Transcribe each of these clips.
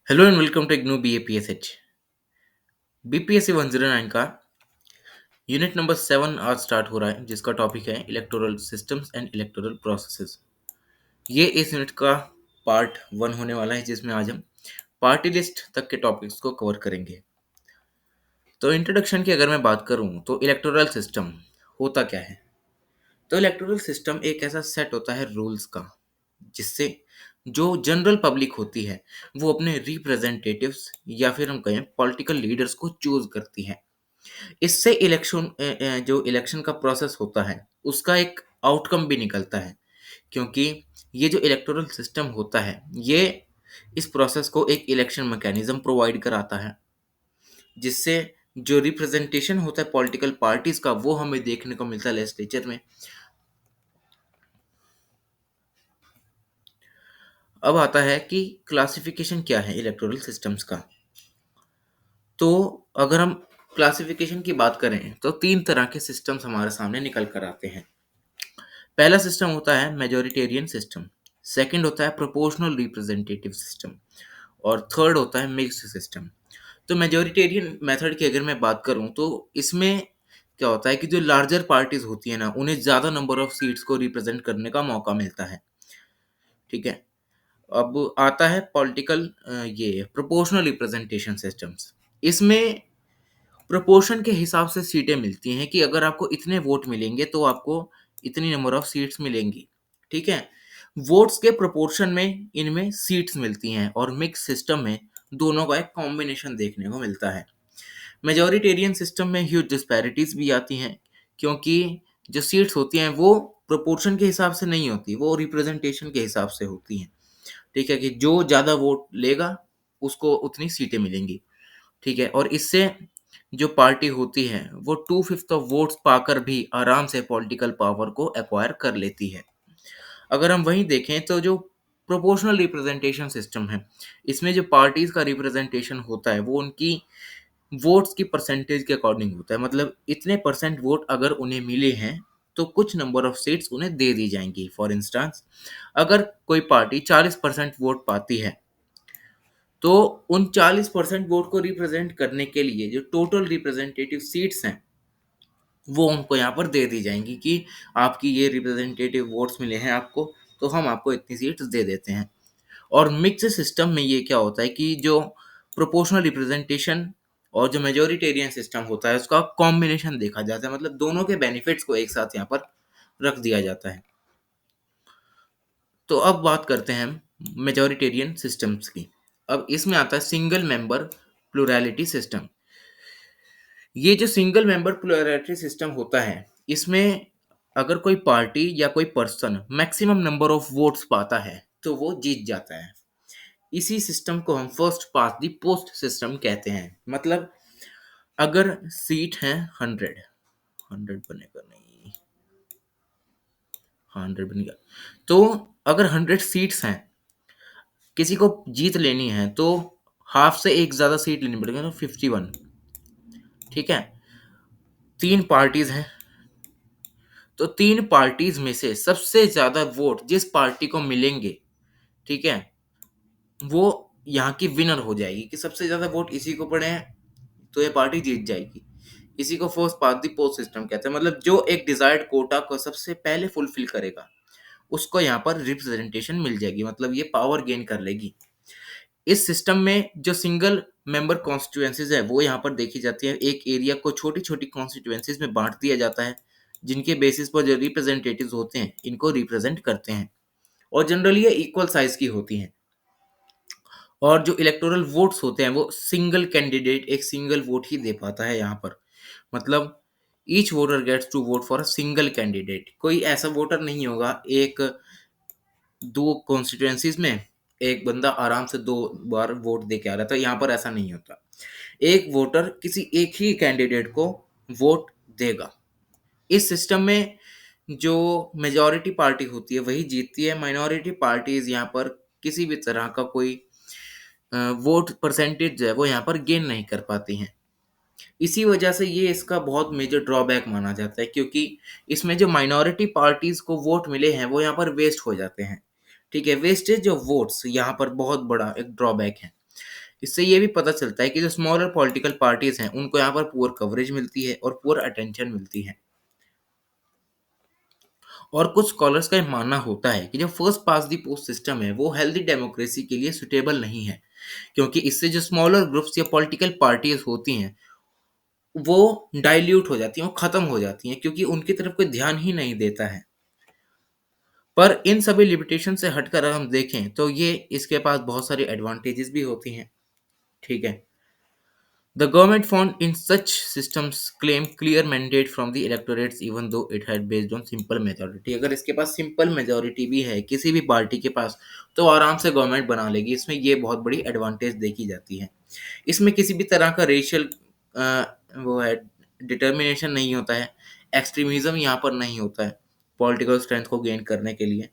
Hello and welcome to IGNOU BAPSH। BPSC 109 का unit number 7 आज start हो रहा है, जिसका टॉपिक है electoral systems and electoral processes. ये इस यूनिट का पार्ट 1 होने वाला है, जिसमें आज हम पार्टी लिस्ट तक के टॉपिक्स को कवर करेंगे। तो इंट्रोडक्शन की अगर मैं बात करूं तो इलेक्टोरल सिस्टम होता क्या है। तो इलेक्टोरल सिस्टम एक ऐसा सेट होता है रूल्स का, जिससे जो जनरल पब्लिक होती है वो अपने रिप्रेजेंटेटिव्स या फिर हम कहें पॉलिटिकल लीडर्स को चूज करती है। इससे जो इलेक्शन का प्रोसेस होता है उसका एक आउटकम भी निकलता है, क्योंकि ये जो इलेक्टोरल सिस्टम होता है ये इस प्रोसेस को एक इलेक्शन मैकेनिज्म प्रोवाइड कराता है, जिससे जो रिप्रेजेंटेशन होता है पॉलिटिकल पार्टीज का वो हमें देखने को मिलता है लेजिस्लेचर में। अब आता है कि क्लासिफिकेशन क्या है इलेक्टोरल सिस्टम्स का। तो अगर हम क्लासिफिकेशन की बात करें तो तीन तरह के सिस्टम्स हमारे सामने निकल कर आते हैं। पहला सिस्टम होता है मेजोरिटेरियन सिस्टम, सेकंड होता है प्रोपोर्शनल रिप्रेजेंटेटिव सिस्टम और थर्ड होता है मिक्स्ड सिस्टम। तो मेजोरिटेरियन मेथड की अगर मैं बात करूं तो इसमें क्या होता है कि जो लार्जर पार्टीज होती है ना, उन्हें ज़्यादा नंबर ऑफ सीट्स को रिप्रेजेंट करने का मौका मिलता है। ठीक है। अब आता है पॉलिटिकल ये प्रोपोर्शनल रिप्रेजेंटेशन सिस्टम्स। इसमें प्रोपोर्शन के हिसाब से सीटें मिलती हैं कि अगर आपको इतने वोट मिलेंगे तो आपको इतनी नंबर ऑफ सीट्स मिलेंगी। ठीक है। वोट्स के प्रोपोर्शन में इनमें सीट्स मिलती हैं और मिक्स सिस्टम में दोनों का एक कॉम्बिनेशन देखने को मिलता है। मेजोरिटेरियन सिस्टम में ह्यूज डिस्पैरिटीज भी आती हैं, क्योंकि जो सीट्स होती हैं वो प्रोपोर्शन के हिसाब से नहीं होती, वो रिप्रेजेंटेशन के हिसाब से होती हैं। ठीक है, कि जो ज़्यादा वोट लेगा उसको उतनी सीटें मिलेंगी। ठीक है। और इससे जो पार्टी होती है वो 2/5 ऑफ वोट्स पाकर भी आराम से पॉलिटिकल पावर को एक्वायर कर लेती है। अगर हम वहीं देखें तो जो प्रोपोर्शनल रिप्रेजेंटेशन सिस्टम है, इसमें जो पार्टीज का रिप्रेजेंटेशन होता है वो उनकी वोट्स की परसेंटेज के अकॉर्डिंग होता है। मतलब इतने परसेंट वोट अगर उन्हें मिले हैं तो कुछ नंबर ऑफ सीट्स उन्हें दे दी जाएंगी। फॉर इंस्टांस, अगर कोई पार्टी 40% वोट पाती है तो उन 40% वोट को रिप्रेजेंट करने के लिए जो टोटल रिप्रेजेंटेटिव सीट्स हैं वो उनको यहाँ पर दे दी जाएंगी कि आपकी ये रिप्रेजेंटेटिव वोट्स मिले हैं आपको, तो हम आपको इतनी सीट्स दे देते हैं। और मिक्स सिस्टम में ये क्या होता है कि जो प्रोपोर्शनल रिप्रेजेंटेशन और जो मेजोरिटेरियन सिस्टम होता है उसका कॉम्बिनेशन देखा जाता है, मतलब दोनों के बेनिफिट्स को एक साथ यहाँ पर रख दिया जाता है। तो अब बात करते हैं मेजोरिटेरियन सिस्टम्स की। अब इसमें आता है सिंगल मेंबर प्लुरैलिटी सिस्टम। ये जो सिंगल मेंबर प्लुरैलिटी सिस्टम होता है, इसमें अगर कोई पार्टी या कोई person maximum number of votes पाता है तो वो जीत जाता है। इसी सिस्टम को हम first past the post system कहते हैं। मतलब अगर सीट है 100, 100 बनेगा नहीं, हाँ 100 बनेगा। तो अगर 100 सीट्स हैं, किसी को जीत लेनी है तो हाफ से एक ज्यादा सीट लेनी पड़ेगी, तो 51। ठीक है। तीन पार्टीज हैं, तो तीन पार्टीज में से सबसे ज्यादा वोट जिस पार्टी को मिलेंगे, ठीक है, वो यहाँ की विनर हो जाएगी कि सबसे ज्यादा वोट इसी को पड़े हैं तो ये पार्टी जीत जाएगी। इसी को first past the post system कहते हैं। मतलब जो एक डिजायर्ड कोटा को सबसे पहले फुलफिल करेगा उसको यहाँ पर रिप्रेजेंटेशन मिल जाएगी, मतलब ये पावर गेन कर लेगी। इस सिस्टम में जो सिंगल मेंबर कॉन्स्टिट्यूएंसीज है वो यहाँ पर देखी जाती है। एक एरिया को छोटी छोटी कॉन्स्टिट्यूएंसीज में बांट दिया जाता है, जिनके बेसिस पर जो रिप्रेजेंटेटिव्स होते हैं इनको रिप्रेजेंट करते हैं, और जनरली ये इक्वल साइज की होती हैं। और जो इलेक्टोरल वोट्स होते हैं वो सिंगल कैंडिडेट एक सिंगल वोट ही दे पाता है यहाँ पर। मतलब each voter gets to vote for a single candidate. कोई ऐसा वोटर नहीं होगा एक दो कॉन्स्टिट्यूएंसीज में एक बंदा आराम से दो बार वोट दे के आ रहा था, यहाँ पर ऐसा नहीं होता। एक वोटर किसी एक ही कैंडिडेट को वोट देगा। इस सिस्टम में जो मेजॉरिटी पार्टी होती है वही जीतती है। माइनॉरिटी पार्टीज यहाँ पर किसी भी तरह का कोई वोट परसेंटेज जो है वो यहाँ पर गेन नहीं कर पाती हैं। इसी वजह से ये इसका बहुत मेजर ड्रॉबैक माना जाता है, क्योंकि इसमें जो माइनॉरिटी पार्टीज को वोट मिले हैं वो यहाँ पर वेस्ट हो जाते हैं। ठीक है, वेस्टेज ऑफ वोट्स यहाँ पर बहुत बड़ा एक ड्रॉबैक है। इससे ये भी पता चलता है कि जो स्मॉलर पॉलिटिकल पार्टीज हैं उनको यहाँ पर पुअर कवरेज मिलती है और पुअर अटेंशन मिलती है। और कुछ स्कॉलर्स का ये मानना होता है कि जो first pass the post system है वो हेल्दी डेमोक्रेसी के लिए सुटेबल नहीं है, क्योंकि इससे जो स्मॉलर ग्रुप्स या पॉलिटिकल पार्टीज होती हैं वो डाइल्यूट हो जाती हैं, वो खत्म हो जाती हैं, क्योंकि उनकी तरफ कोई ध्यान ही नहीं देता है। पर इन सभी लिमिटेशन से हटकर अगर हम देखें तो ये इसके पास बहुत सारी एडवांटेजेस भी होती हैं। ठीक है। The government found in such systems claim clear mandate from the electorates even though it had based on simple majority। अगर इसके पास सिंपल मेजोरिटी भी है किसी भी पार्टी के पास तो आराम से गवर्नमेंट बना लेगी। इसमें ये बहुत बड़ी एडवांटेज देखी जाती है। इसमें किसी भी तरह का रेशियल वो है डिटर्मिनेशन नहीं होता है, एक्सट्रीमिज्म यहाँ पर नहीं होता है पॉलिटिकल स्ट्रेंथ को गेन करने के लिए।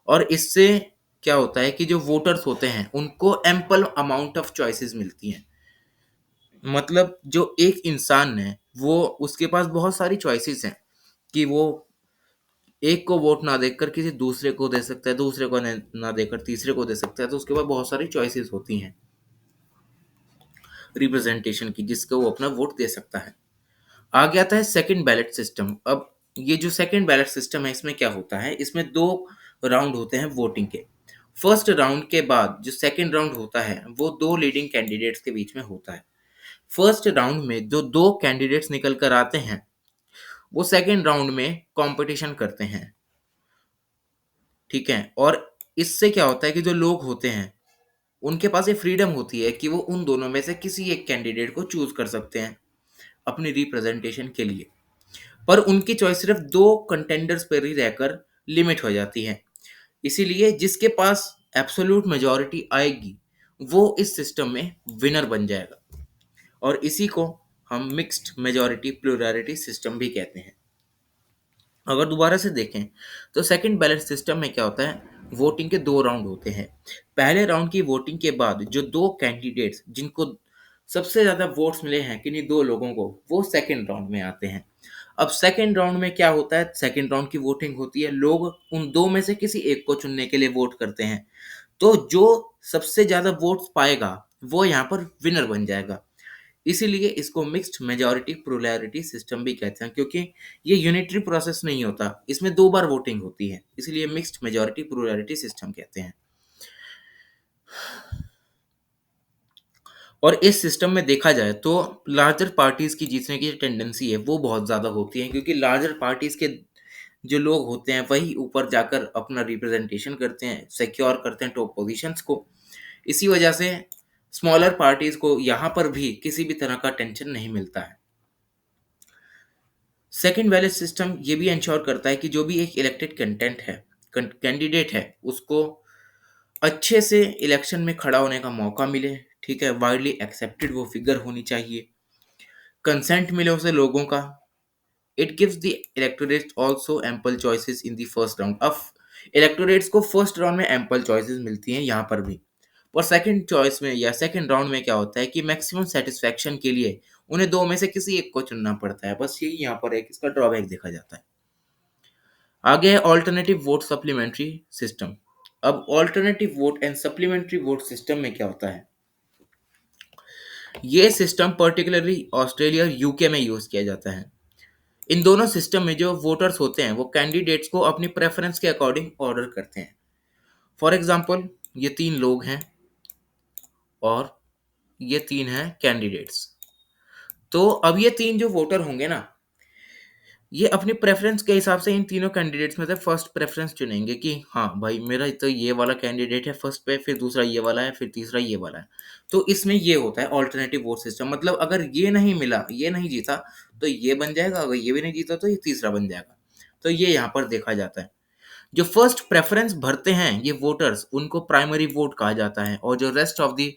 और इससे क्या होता है कि जो वोटर्स होते हैं उनको एम्पल अमाउंट ऑफ चॉइसेस मिलती हैं। मतलब जो एक इंसान है वो उसके पास बहुत सारी चॉइसेस हैं कि वो एक को वोट ना देकर किसी दूसरे को दे सकता है, दूसरे को ना देकर तीसरे को दे सकता है। तो उसके पास बहुत सारी चॉइसेस होती हैं रिप्रेजेंटेशन की, जिसको वो अपना वोट दे सकता है। आगे आता है सेकंड बैलेट सिस्टम। अब ये जो सेकंड बैलेट सिस्टम है इसमें क्या होता है, इसमें दो राउंड होते हैं वोटिंग के। फर्स्ट राउंड के बाद जो सेकंड राउंड होता है वो दो लीडिंग कैंडिडेट्स के बीच में होता है। फर्स्ट राउंड में जो दो कैंडिडेट्स निकल कर आते हैं वो सेकंड राउंड में कंपटीशन करते हैं। ठीक है। और इससे क्या होता है कि जो लोग होते हैं उनके पास ये फ्रीडम होती है कि वो उन दोनों में से किसी एक कैंडिडेट को चूज कर सकते हैं अपनी रिप्रेजेंटेशन के लिए। पर उनकी चॉइस सिर्फ दो कंटेंडर्स पर ही रहकर लिमिट हो जाती है। इसीलिए जिसके पास एब्सोल्यूट मेजॉरिटी आएगी वो इस सिस्टम में विनर बन जाएगा। और इसी को हम मिक्स्ड मेजॉरिटी प्लुरैलिटी सिस्टम भी कहते हैं। अगर दोबारा से देखें तो सेकंड बैलेट सिस्टम में क्या होता है, वोटिंग के दो राउंड होते हैं। पहले राउंड की वोटिंग के बाद जो दो कैंडिडेट्स जिनको सबसे ज्यादा वोट्स मिले हैं किन्हीं दो लोगों को, वो सेकंड राउंड में आते हैं। अब सेकंड राउंड में क्या होता है, सेकंड राउंड की वोटिंग होती है, लोग उन दो में से किसी एक को चुनने के लिए वोट करते हैं। तो जो सबसे ज्यादा वोट्स पाएगा वो यहाँ पर विनर बन जाएगा। इसीलिए इसको मिक्स्ड मेजॉरिटी प्लुरैलिटी सिस्टम भी कहते हैं, क्योंकि ये यूनिटरी प्रोसेस नहीं होता, इसमें दो बार वोटिंग होती है, इसलिए मिक्स्ड मेजॉरिटी प्लुरैलिटी सिस्टम कहते हैं। और इस सिस्टम में देखा जाए तो लार्जर पार्टीज की जीतने की टेंडेंसी है वो बहुत ज्यादा होती है, क्योंकि लार्जर पार्टीज के जो लोग होते हैं वही ऊपर जाकर अपना रिप्रेजेंटेशन करते हैं, सिक्योर करते हैं टॉप पोजीशंस को। इसी वजह से स्मॉलर पार्टीज को यहाँ पर भी किसी भी तरह का टेंशन नहीं मिलता है। सेकंड बैलेट सिस्टम ये भी इंश्योर करता है कि जो भी एक इलेक्टेड कंटेंट है कैंडिडेट है उसको अच्छे से इलेक्शन में खड़ा होने का मौका मिले। ठीक है। वाइडली एक्सेप्टेड वो फिगर होनी चाहिए, कंसेंट मिले उसे लोगों का। It gives the electorate also ample choices in the first round. अब इलेक्टोरेट्स को फर्स्ट राउंड में एम्पल चॉइसेस मिलती हैं यहाँ पर भी। और सेकंड चॉइस में या सेकंड राउंड में क्या होता है कि मैक्सिमम सेटिस्फेक्शन के लिए उन्हें दो में से किसी एक को चुनना पड़ता है। बस यही यहाँ पर एक इसका ड्रॉबैक देखा जाता है। आगे है ऑल्टरनेटिव वोट सप्लीमेंट्री सिस्टम। अब alternative vote and supplementary vote system में क्या होता है, ये सिस्टम पर्टिकुलरली ऑस्ट्रेलिया और यूके में यूज किया जाता है। इन दोनों सिस्टम में जो वोटर्स होते हैं वो कैंडिडेट्स को अपनी प्रेफरेंस के अकॉर्डिंग ऑर्डर करते हैं। फॉर एग्जाम्पल ये तीन लोग हैं और ये तीन हैं कैंडिडेट्स। तो अब ये तीन जो वोटर होंगे ना, ये अपनी प्रेफरेंस के हिसाब से इन तीनों कैंडिडेट्स में से फर्स्ट प्रेफरेंस चुनेंगे कि हाँ भाई मेरा तो ये वाला कैंडिडेट है फर्स्ट पे, फिर दूसरा ये वाला है, फिर तीसरा ये वाला है। तो इसमें ये होता है ऑल्टरनेटिव वोट सिस्टम। मतलब अगर ये नहीं मिला, ये नहीं जीता तो ये बन जाएगा, अगर ये भी नहीं जीता तो ये तीसरा बन जाएगा। तो ये यहाँ पर देखा जाता है। जो फर्स्ट प्रेफरेंस भरते हैं ये वोटर्स उनको प्राइमरी वोट कहा जाता है, और जो रेस्ट ऑफ दी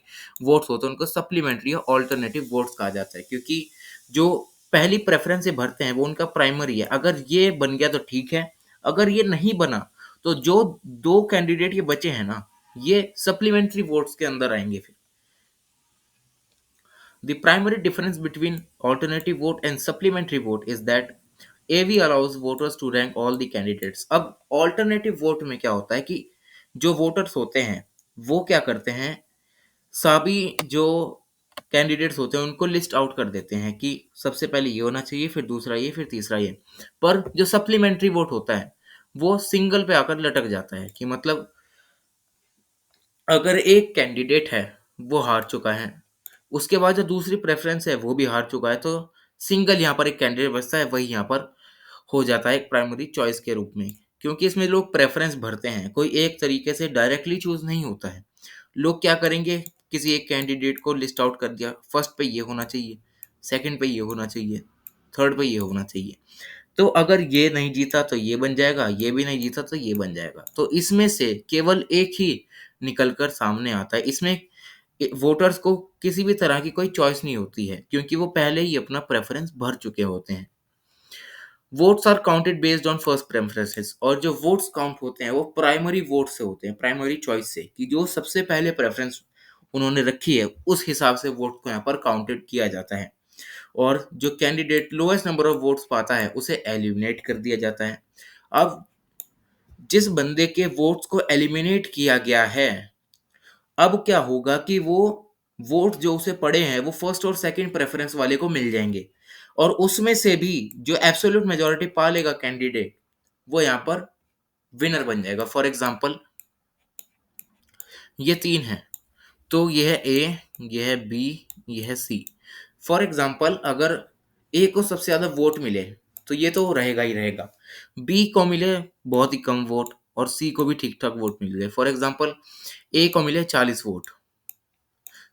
वोट्स होते हैं उनको सप्लीमेंट्री और ऑल्टरनेटिव वोट्स कहा जाता है, क्योंकि जो पहली प्रेफरेंस से भरते हैं वो उनका प्राइमरी है। अगर ये बन गया तो ठीक है, अगर ये नहीं बना तो जो दो कैंडिडेट ये बचे हैं ना, ये सप्लीमेंट्री वोट्स के अंदर आएंगे फिर। The primary difference between alternative vote and supplementary vote is that AV allows voters to rank all the candidates। अब alternative vote में क्या होता है कि जो वोटर्स होते हैं वो क्या करते हैं, सभी जो कैंडिडेट्स होते हैं उनको लिस्ट आउट कर देते हैं कि सबसे पहले ये होना चाहिए, फिर दूसरा ये, फिर तीसरा ये। पर जो सप्लीमेंट्री वोट होता है वो सिंगल पे आकर लटक जाता है कि मतलब अगर एक कैंडिडेट है वो हार चुका है, उसके बाद जो दूसरी प्रेफरेंस है वो भी हार चुका है, तो सिंगल यहाँ पर एक कैंडिडेट बचता है, वही यहाँ पर हो जाता है एक प्राइमरी चॉइस के रूप में। क्योंकि इसमें लोग प्रेफरेंस भरते हैं, कोई एक तरीके से डायरेक्टली चूज नहीं होता है। लोग क्या करेंगे, किसी एक कैंडिडेट को लिस्ट आउट कर दिया, फर्स्ट पे ये होना चाहिए, सेकंड पे ये होना चाहिए, थर्ड पे ये होना चाहिए। तो अगर ये नहीं जीता तो ये बन जाएगा, ये भी नहीं जीता तो ये बन जाएगा। तो इसमें से केवल एक ही निकल कर सामने आता है। इसमें वोटर्स को किसी भी तरह की कोई चॉइस नहीं होती है, क्योंकि वो पहले ही अपना प्रेफरेंस भर चुके होते हैं। Votes are counted based on first preferences, और जो वोट्स काउंट होते हैं वो प्राइमरी वोट से होते हैं, प्राइमरी चॉइस से, कि जो सबसे पहले प्रेफरेंस उन्होंने रखी है उस हिसाब से वोट को यहाँ पर काउंटेड किया जाता है। और जो candidate lowest number of votes पाता है उसे एलिमिनेट कर दिया जाता है। अब जिस बंदे के वोट्स को एलिमिनेट किया गया है, अब क्या होगा कि वो वोट जो उसे पड़े हैं वो फर्स्ट और सेकंड प्रेफरेंस वाले को मिल जाएंगे, और उसमें से भी जो एब्सोल्यूट मेजोरिटी पा लेगा कैंडिडेट, वो यहाँ पर विनर बन जाएगा। फॉर एग्जांपल ये तीन है, तो ये है ए, ये है बी, ये है सी। फॉर एग्जांपल अगर ए को सबसे ज्यादा वोट मिले तो ये तो रहेगा ही रहेगा, बी को मिले बहुत ही कम वोट, और सी को भी ठीक ठाक वोट मिल गए। फॉर एग्जांपल ए को मिले 40 वोट,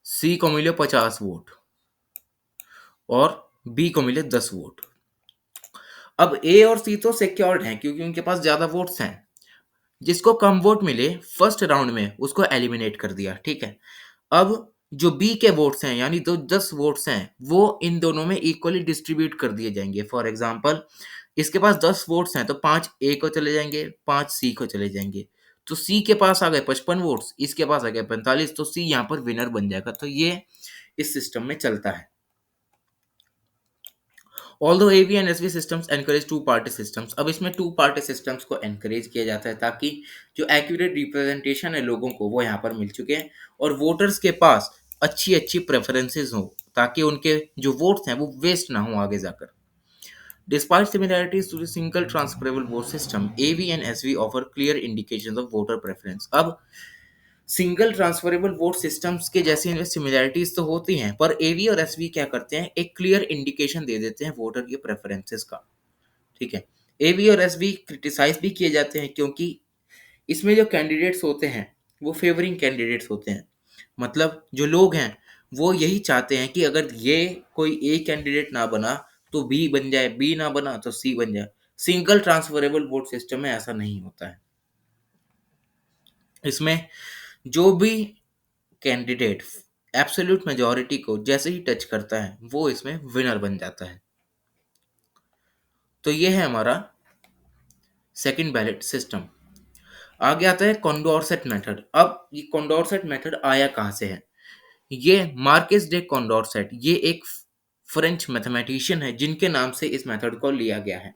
सी को मिले 50 वोट, और बी को मिले 10 वोट। अब ए और सी तो सिक्योर्ड हैं क्योंकि उनके पास ज्यादा वोट्स हैं। जिसको कम वोट मिले फर्स्ट राउंड में उसको एलिमिनेट कर दिया, ठीक है। अब जो बी के वोट्स हैं यानी तो 10 वोट्स हैं वो इन दोनों में इक्वली डिस्ट्रीब्यूट कर दिए जाएंगे। फॉर एग्जाम्पल इसके पास 10 वोट्स हैं तो 5 ए को चले जाएंगे, 5 सी को चले जाएंगे। तो सी के पास आ गए 55 वोट्स, इसके पास आ गए 45, तो सी यहाँ पर विनर बन जाएगा। तो ये इस सिस्टम में चलता है। Although AV and SV systems encourage two party systems, अब इसमें टू पार्टी सिस्टम्स को एनकरेज किया जाता है ताकि जो एक्यूरेट रिप्रेजेंटेशन है लोगों को वो यहाँ पर मिल चुके हैं, और वोटर्स के पास अच्छी अच्छी प्रेफरेंसेस हो ताकि उनके जो वोट्स हैं वो वेस्ट ना हो आगे जाकर। Despite similarities to the single transferable vote system, AV and SV offer clear indications of voter preference. अब सिंगल ट्रांसफरेबल वोट सिस्टम्स के जैसी इनमें सिमिलैरिटीज तो होती हैं, पर एवी और एसवी क्या करते हैं, एक क्लियर इंडिकेशन दे देते हैं वोटर के प्रेफरेंसेस का, ठीक है। एवी और एसवी क्रिटिसाइज भी किए जाते हैं क्योंकि इसमें जो कैंडिडेट्स होते हैं वो फेवरिंग कैंडिडेट्स होते हैं। मतलब जो लोग हैं वो यही चाहते हैं कि अगर ये कोई ए कैंडिडेट ना बना तो बी बन जाए, बी ना बना तो सी बन जाए। सिंगल ट्रांसफरेबल वोट सिस्टम में ऐसा नहीं होता है। इसमें जो भी कैंडिडेट एब्सोल्यूट मेजॉरिटी को जैसे ही टच करता है वो इसमें विनर बन जाता है। तो ये है हमारा सेकंड बैलेट सिस्टम। आगे आता है कॉन्डोरसेट मेथड। अब ये कॉन्डोरसेट मेथड आया कहाँ से है, ये मार्केस डे कॉन्डोरसेट, ये एक फ्रेंच मैथमेटिशियन है जिनके नाम से इस मेथड को लिया गया है।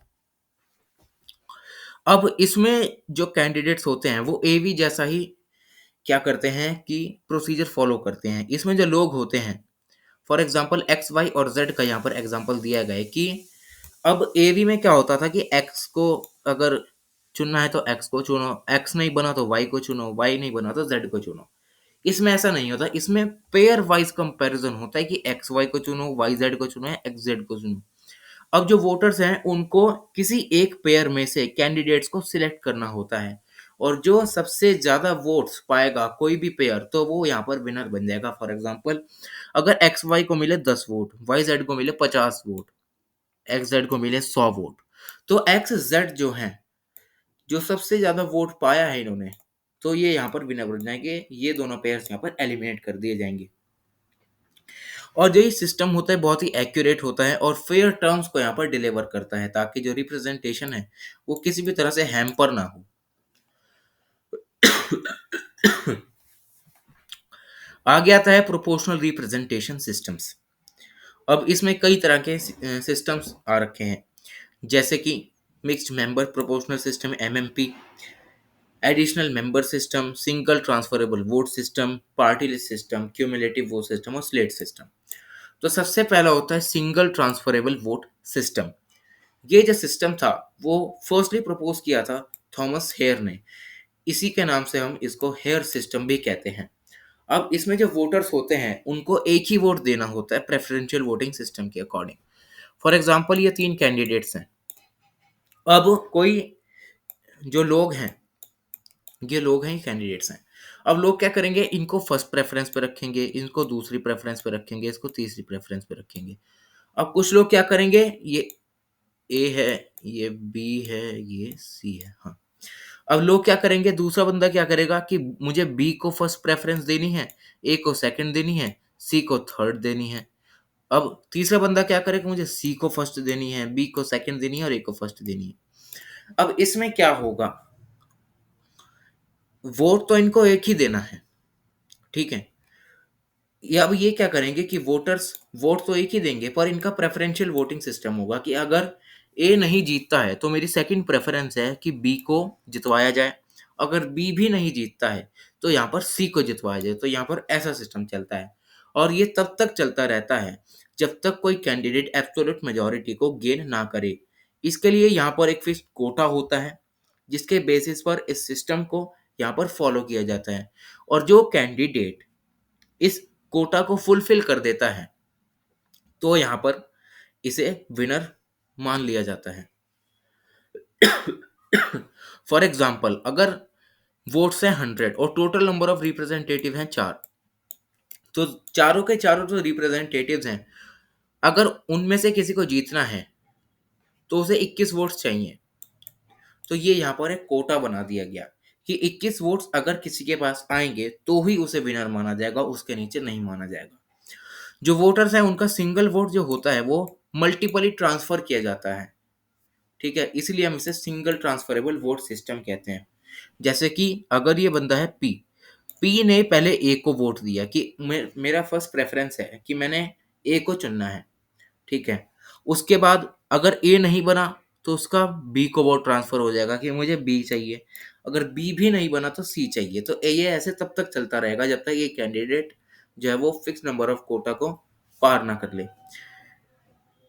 अब इसमें जो कैंडिडेट्स होते हैं वो एवी जैसा ही क्या करते हैं कि प्रोसीजर फॉलो करते हैं। इसमें जो लोग होते हैं, फॉर एग्जाम्पल एक्स वाई और जेड का यहाँ पर एग्जाम्पल दिया गया है कि अब एवी में क्या होता था कि एक्स को अगर चुनना है तो एक्स को चुनो, एक्स नहीं बना तो वाई को चुनो, वाई नहीं बना तो जेड को चुनो। इसमें ऐसा नहीं होता, इसमें पेयर वाइज कंपैरिजन होता है कि एक्स वाई को चुनो, वाई जेड को चुनो या एक्स जेड को चुनो। अब जो वोटर्स हैं उनको किसी एक पेयर में से कैंडिडेट्स को सिलेक्ट करना होता है, और जो सबसे ज्यादा वोट्स पाएगा कोई भी पेयर तो वो यहाँ पर विनर बन जाएगा। फॉर एग्जाम्पल अगर एक्स वाई को मिले 10 वोट, वाई जेड को मिले 50 वोट, एक्स जेड को मिले 100 वोट, तो एक्स जेड जो है जो सबसे ज्यादा वोट पाया है इन्होंने, तो ये यहाँ पर विनर बन जाएंगे, ये दोनों पेयर्स यहाँ पर एलिमिनेट कर दिए जाएंगे। और जो ये सिस्टम होता है बहुत ही एक्यूरेट होता है और फेयर टर्म्स को यहाँ पर डिलीवर करता है ताकि जो रिप्रेजेंटेशन है वो किसी भी तरह से हैम्पर ना हो। आगे आता है प्रोपोर्शनल रिप्रेजेंटेशन सिस्टम्स। अब इसमें कई तरह के सिस्टम्स आ रखे हैं, जैसे कि mixed member proportional system MMP, additional member system, single transferable vote system, party list system, cumulative vote system और स्लेट सिस्टम। तो सबसे पहला होता है सिंगल ट्रांसफरेबल वोट सिस्टम। ये जो सिस्टम था वो फर्स्टली प्रपोज किया था थॉमस हेयर ने। इसी के नाम से हम इसको हेयर सिस्टम भी कहते हैं। अब इसमें जो वोटर्स होते हैं उनको एक ही वोट देना होता है प्रेफरेंशियल वोटिंग सिस्टम के अकॉर्डिंग। फॉर एग्जाम्पल ये 3 कैंडिडेट्स हैं। अब कोई जो लोग हैं, ये लोग हैं, कैंडिडेट्स हैं। अब लोग क्या करेंगे, इनको फर्स्ट प्रेफरेंस पे रखेंगे, इनको दूसरी प्रेफरेंस पे रखेंगे, इसको तीसरी प्रेफरेंस पे रखेंगे। अब कुछ लोग क्या करेंगे, ये ए है, ये बी है, ये सी है। हाँ, अब लोग क्या करेंगे, दूसरा बंदा क्या करेगा कि मुझे बी को फर्स्ट प्रेफरेंस देनी है, ए को सेकंड देनी है, सी को थर्ड देनी है। अब तीसरा बंदा क्या करेगा, मुझे सी को फर्स्ट देनी है, बी को सेकंड देनी है और ए को फर्स्ट देनी है। अब इसमें क्या होगा, वोट तो इनको एक ही देना है, ठीक है। या अब ये क्या करेंगे कि वोटर्स वोट तो एक ही देंगे, पर इनका प्रेफरेंशियल वोटिंग सिस्टम होगा कि अगर ए नहीं जीतता है तो मेरी सेकंड प्रेफरेंस है कि बी को जितवाया जाए। अगर बी भी नहीं जीतता है तो यहाँ पर सी को जितवाया जाए। तो यहाँ पर ऐसा सिस्टम चलता है और ये तब तक चलता रहता है जब तक कोई कैंडिडेट एब्सोल्यूट मेजोरिटी को गेन ना करे। इसके लिए यहाँ पर एक फिक्स कोटा होता है जिसके बेसिस पर इस सिस्टम को यहाँ पर फॉलो किया जाता है। और जो कैंडिडेट इस कोटा को फुलफिल कर देता है तो यहाँ पर इसे विनर मान लिया जाता है। फॉर एग्जाम्पल, अगर वोट्स हैं 100 और टोटल नंबर ऑफ रिप्रेजेंटेटिव हैं 4, तो चारों के चारों जो रिप्रेजेंटेटिव्स हैं, अगर उनमें से किसी को जीतना है तो उसे 21 वोट्स चाहिए। तो ये यहाँ पर एक कोटा बना दिया गया कि 21 वोट्स अगर किसी के पास आएंगे तो ही उसे विनर माना जाएगा, उसके नीचे नहीं माना जाएगा। जो वोटर्स हैं उनका सिंगल वोट जो होता है वो मल्टीपली ट्रांसफर किया जाता है, ठीक है। इसलिए हम इसे सिंगल ट्रांसफरेबल वोट सिस्टम कहते हैं। जैसे कि अगर ये बंदा है पी, पी ने पहले ए को वोट दिया कि मेरा फर्स्ट प्रेफरेंस है कि मैंने ए को चुनना है, ठीक है। उसके बाद अगर ए नहीं बना तो उसका बी को वोट ट्रांसफर हो जाएगा कि मुझे बी चाहिए। अगर बी भी नहीं बना तो सी चाहिए। तो ये ऐसे तब तक चलता रहेगा जब तक ये कैंडिडेट जो है वो फिक्स नंबर ऑफ कोटा को पार ना कर ले।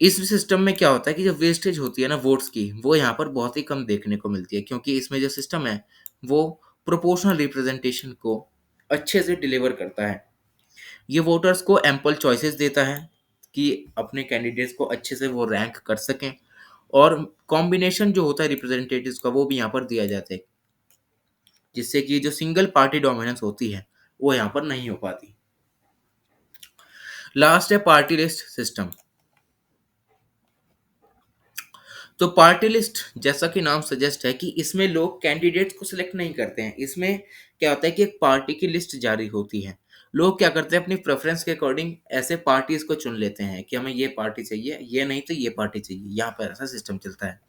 इस सिस्टम में क्या होता है कि जो वेस्टेज होती है ना वोट्स की, वो यहाँ पर बहुत ही कम देखने को मिलती है क्योंकि इसमें जो सिस्टम है वो प्रोपोर्शनल रिप्रेजेंटेशन को अच्छे से डिलीवर करता है। ये वोटर्स को एम्पल चॉइसेस देता है कि अपने कैंडिडेट्स को अच्छे से वो रैंक कर सकें, और कॉम्बिनेशन जो होता है रिप्रेजेंटेटिव्स का वो भी यहाँ पर दिया जाता है जिससे कि जो सिंगल पार्टी डोमिनेंस होती है वो यहाँ पर नहीं हो पाती। लास्ट है पार्टी लिस्ट सिस्टम। तो पार्टी लिस्ट जैसा कि नाम सजेस्ट है कि इसमें लोग कैंडिडेट्स को सिलेक्ट नहीं करते हैं। इसमें क्या होता है कि एक पार्टी की लिस्ट जारी होती है। लोग क्या करते हैं, अपनी प्रेफरेंस के अकॉर्डिंग ऐसे पार्टीज को चुन लेते हैं कि हमें ये पार्टी चाहिए, ये नहीं तो ये पार्टी चाहिए। यहाँ पर ऐसा सिस्टम चलता है।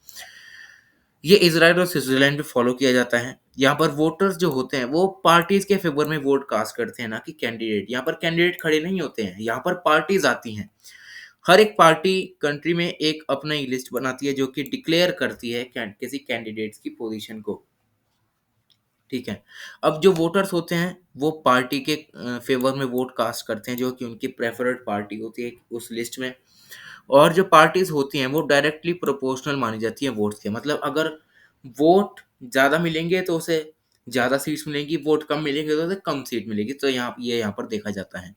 ये इजराइल और स्विट्जरलैंड में फॉलो किया जाता है। यहाँ पर वोटर्स जो होते हैं वो पार्टीज के फेवर में वोट कास्ट करते हैं, ना कि कैंडिडेट। यहाँ पर कैंडिडेट खड़े नहीं होते हैं, यहाँ पर पार्टीज आती हैं। हर एक पार्टी कंट्री में एक अपना ही लिस्ट बनाती है जो कि डिक्लेयर करती है किसी कैंडिडेट्स की पोजीशन को, ठीक है। अब जो वोटर्स होते हैं वो पार्टी के फेवर में वोट कास्ट करते हैं जो कि उनकी प्रेफर्ड पार्टी होती है उस लिस्ट में। और जो पार्टीज होती हैं वो डायरेक्टली प्रोपोर्शनल मानी जाती है वोट्स के। मतलब अगर वोट ज़्यादा मिलेंगे तो उसे ज़्यादा सीट्स मिलेंगी, वोट कम मिलेंगे तो उसे कम सीट मिलेगी। तो यहाँ पर देखा जाता है।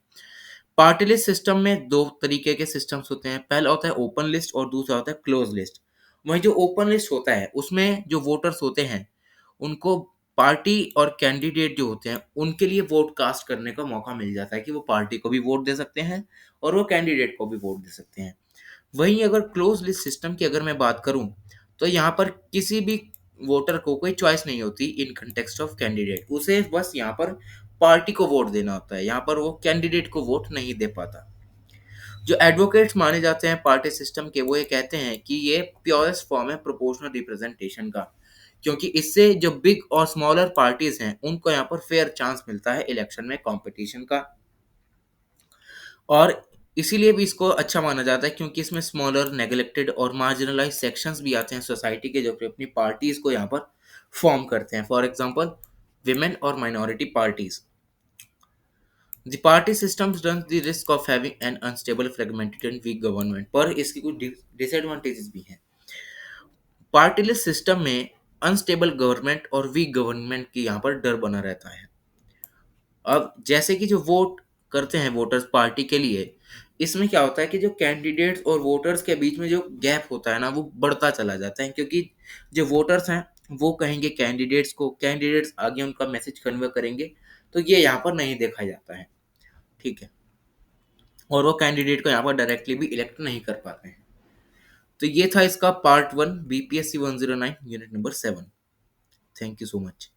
पार्टी लिस्ट सिस्टम में दो तरीके के सिस्टम्स होते हैं। पहला होता है ओपन लिस्ट और दूसरा होता है क्लोज लिस्ट। वहीं जो ओपन लिस्ट होता है उसमें जो वोटर्स होते हैं उनको पार्टी और कैंडिडेट जो होते हैं उनके लिए वोट कास्ट करने का मौका मिल जाता है कि वो पार्टी को भी वोट दे सकते हैं और वो कैंडिडेट को भी वोट दे सकते हैं। वहीं अगर क्लोज लिस्ट सिस्टम की अगर मैं बात करूं तो यहाँ पर किसी भी वोटर को कोई चॉइस नहीं होती इन कंटेक्स्ट ऑफ कैंडिडेट। उसे बस यहाँ पर पार्टी को वोट देना होता है, यहाँ पर वो कैंडिडेट को वोट नहीं दे पाता। जो एडवोकेट्स माने जाते हैं पार्टी सिस्टम के वो ये कहते हैं कि ये प्योरेस्ट फॉर्म है प्रोपोर्शनल रिप्रेजेंटेशन का, क्योंकि इससे जो बिग और स्मॉलर पार्टीज हैं उनको यहाँ पर फेयर चांस मिलता है इलेक्शन में कंपटीशन का। और इसीलिए भी इसको अच्छा माना जाता है क्योंकि इसमें स्मॉलर, नेग्लेक्टेड और मार्जिनलाइज सेक्शंस भी आते हैं सोसाइटी के जो कि अपनी पार्टीज को यहाँ पर फॉर्म करते हैं। फॉर एग्जांपल विमेन और minority parties. The party systems run the risk of having an unstable fragmented and weak government, पर इसकी कुछ डिसएडवांटेजेस भी हैं। पार्टीलेस सिस्टम में अनस्टेबल गवर्नमेंट और वीक गवर्नमेंट की यहाँ पर डर बना रहता है। अब जैसे कि जो वोट करते हैं वोटर्स पार्टी के लिए, इसमें क्या होता है कि जो कैंडिडेट्स और वोटर्स के बीच में जो गैप होता है ना, वो बढ़ता चला जाता है, क्योंकि जो वोटर्स हैं वो कहेंगे कैंडिडेट्स को, कैंडिडेट्स आगे उनका मैसेज कन्वे करेंगे, तो ये यहाँ पर नहीं देखा जाता है। ठीक है। और वो कैंडिडेट को यहाँ पर डायरेक्टली भी इलेक्ट नहीं कर पाते हैं। तो ये था इसका part 1 BPSC 109 unit number 7। Thank you so much.